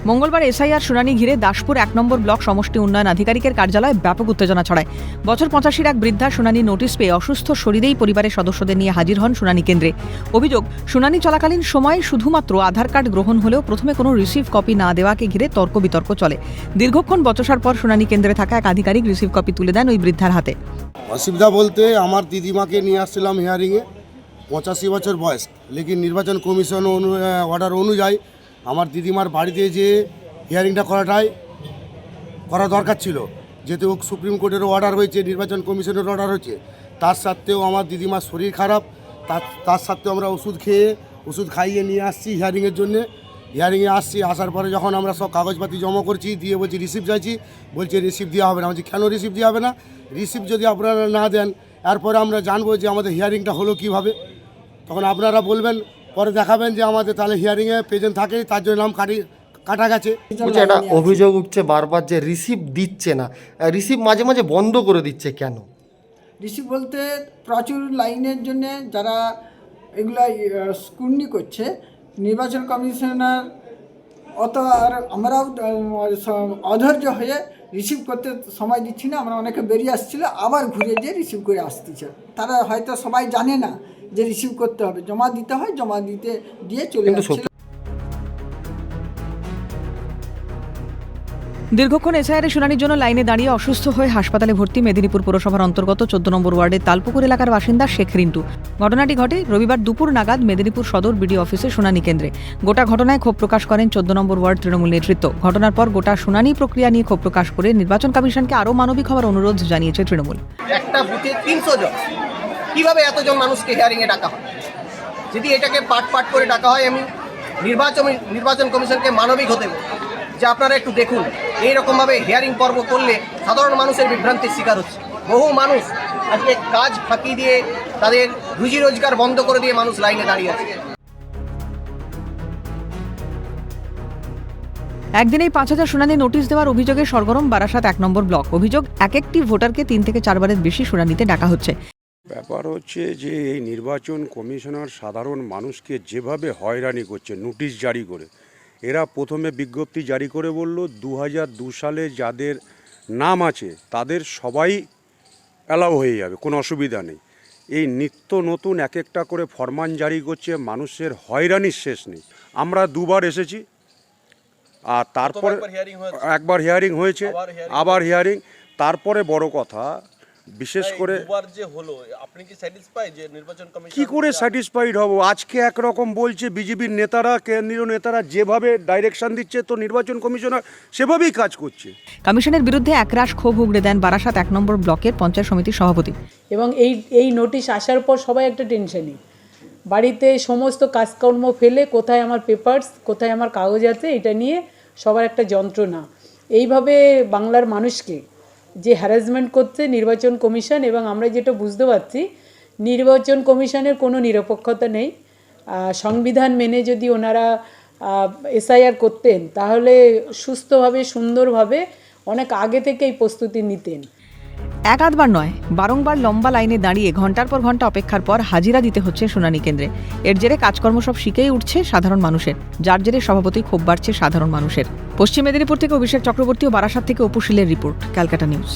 মঙ্গলবার এসআইআর শুনানি ঘিরে দাসপুর ১ নম্বর ব্লক সমষ্টি উন্নয়ন আধিকারিকের কার্যালয়ে ব্যাপক উত্তেজনা ছড়ায়। বছর ৮৫-র এক বৃদ্ধা শুনানি নোটিশ পেয়ে অসুস্থ শরীরেই পরিবারের সদস্যদের নিয়ে হাজির হন শুনানি কেন্দ্রে। অভিযোগ, শুনানি চলাকালীন সময়ে শুধুমাত্র আধার কার্ড গ্রহণ হলেও প্রথমে কোনো রিসিভ কপি না দেওয়াকে ঘিরে তর্ক বিতর্ক চলে। দীর্ঘক্ষণ বচসার পর শুনানি কেন্দ্রে থাকা এক আধিকারিক রিসিভ কপি তুলে দেন ওই বৃদ্ধার হাতে। অসুবিধা বলতে আমার দিদিমাকে নিয়ে আসছিলাম হিয়ারিংয়ে, 85 বছর বয়স, লেকিন নির্বাচন কমিশন অর্ডার অনুযায়ী আমার দিদিমার বাড়িতে যে হিয়ারিংটা করা দরকার ছিল, যেহেতু সুপ্রিম কোর্টেরও অর্ডার হয়েছে, নির্বাচন কমিশনের অর্ডার হয়েছে, তার সত্ত্বেও আমার দিদিমার শরীর খারাপ, তার সত্ত্বেও আমরা ওষুধ খাইয়ে নিয়ে আসছি হিয়ারিংয়ের জন্যে। হিয়ারিংয়ে আসার পরে যখন আমরা সব কাগজপাতি জমা করছি, দিয়ে বলছি রিসিপ্ট চাইছি, বলছে রিসিপ্ট দেওয়া হবে না। বলছি কেন রিসিপ্ট দেওয়া হবে না? রিসিপ্ট যদি আপনারা না দেন এরপরে আমরা জানবো যে আমাদের হিয়ারিংটা হলো কীভাবে। তখন আপনারা বলবেন, পরে দেখাবেন যে আমাদের তাহলে হিয়ারিংয়ে প্রেজেন্ট থাকে, তার জন্য নাম কাটা গেছে। একটা অভিযোগ উঠছে বারবার যে রিসিপ্ট দিচ্ছে না, রিসিপ্ট মাঝে মাঝে বন্ধ করে দিচ্ছে, কেন? রিসিপ্ট বলতে প্রচুর লাইনের জন্য যারা এগুলা স্ক্রুটনি করছে, নির্বাচন কমিশনার অত আর আমরাও অধৈর্য হয়ে রিসিভ করতে সময় দিচ্ছি না। আমরা অনেকে বেরিয়ে আসছিল, আবার ঘুরে যেয়ে রিসিভ করে আসতেছে। তারা হয়তো সবাই জানে না যে রিসিভ করতে হবে, জমা দিতে হয়, জমা দিয়ে চলে যাচ্ছে। দীর্ঘক্ষণ এসআইআর শুনানির জন্য লাইনে দাঁড়িয়ে অসুস্থ হয়ে হাসপাতালে ভর্তি মেদিনীপুর পুরসভার অন্তর্গত ১৪ নম্বর ওয়ার্ডের তালপুকুর এলাকার বাসিন্দা শেখ রিন্টু। ঘটনাটি ঘটে রবিবার দুপুর নাগাদ মেদিনীপুর সদর বিডিও অফিসে শুনানি কেন্দ্রে। গোটা ঘটনায় ক্ষোভ প্রকাশ করেন ১৪ নম্বর ওয়ার্ড তৃণমূল নেতৃত্ব। ঘটনার পর গোটা শুনানি প্রক্রিয়া নিয়ে ক্ষোভ প্রকাশ করে নির্বাচন কমিশনকে আরও মানবিক হওয়ার অনুরোধ জানিয়েছে তৃণমূল। একটা বুথে ৩০০ জন, কিভাবে এতজন মানুষকে হিয়ারিংয়ে ডাকা হয়? যদি এটাকে পাট করে ডাকা হয়, আমি নির্বাচন কমিশনকে মানবিক হতে বলব যে আপনারা একটু দেখুন, এইরকমভাবে হিয়ারিং পর্ব করলে সাধারণ মানুষের বিভ্রান্তির শিকার হচ্ছে। বহু মানুষ আজকে কাজ ফাঁকি দিয়ে, তাদের রুজি রোজগার বন্ধ করে দিয়ে মানুষ লাইনে দাঁড়িয়ে আছে। একদিনেই ৫,০০০ শুনানি নোটিশ দেওয়ার অভিযোগে সরগরম বারাসাত ১ নম্বর ব্লক। অভিযোগ, এক একটি ভোটারকে ৩ থেকে ৪ বারের বেশি শুনানিতে ডাকা হচ্ছে। ব্যাপার হচ্ছে যে এই নির্বাচন কমিশনার সাধারণ মানুষকে যেভাবে হয়রানি করছে নোটিশ জারি করে, এরা প্রথমে বিজ্ঞপ্তি জারি করে বলল ২০০২ সালে যাদের নাম আছে তাদের সবাই অ্যালাউ হয়ে যাবে, কোনো অসুবিধা নেই। এই নিত্য নতুন এক একটা করে ফরমান জারি করছে, মানুষের হয়রানির শেষ নেই। আমরা দুবার এসেছি, আর তারপরে একবার হিয়ারিং হয়েছে, আবার হিয়ারিং। তারপরে বড় কথা, বিশেষ করে কি করে স্যাটিসফাইড হব? আজকে একরকম বলছে বিজেপির নেতারা, কেন্দ্রীয় নেতারা যেভাবে ডাইরেকশন দিচ্ছে, তো নির্বাচন কমিশনার সেভাবেই কাজ করছে। কমিশনের বিরুদ্ধে একরাশ ক্ষোভ উগড়ে দেন বারাসাত ১ নম্বর ব্লকের পঞ্চায়েত সমিতির সভাপতি। এবং এই নোটিশ আসার পর সবাই একটা টেনশনে, বাড়িতে সমস্ত কাজকর্ম ফেলে কোথায় আমার পেপারস, কোথায় আমার কাগজ আছে, এটা নিয়ে সবার একটা যন্ত্রণা। এইভাবে বাংলার মানুষকে যে হ্যারাসমেন্ট করছে নির্বাচন কমিশন, এবং আমরা যেটা বুঝতে পারছি নির্বাচন কমিশনের কোনো নিরপেক্ষতা নেই। সংবিধান মেনে যদি ওনারা এসআইআর করতেন তাহলে সুস্থভাবে, সুন্দরভাবে অনেক আগে থেকে এই প্রস্তুতি নিতেন। এক আধবার নয়, বারংবার লম্বা লাইনে দাঁড়িয়ে ঘন্টার পর ঘন্টা অপেক্ষার পর হাজিরা দিতে হচ্ছে শুনানি কেন্দ্রে। এর জেরে কাজকর্ম সব শিখেই উঠছে সাধারণ মানুষের, যার জেরে স্বভাবতই ক্ষোভ বাড়ছে সাধারণ মানুষের। পশ্চিম মেদিনীপুর থেকে অভিষেক চক্রবর্তী ও বারাসাত থেকে অপু শীলের রিপোর্ট, ক্যালকাটা নিউজ।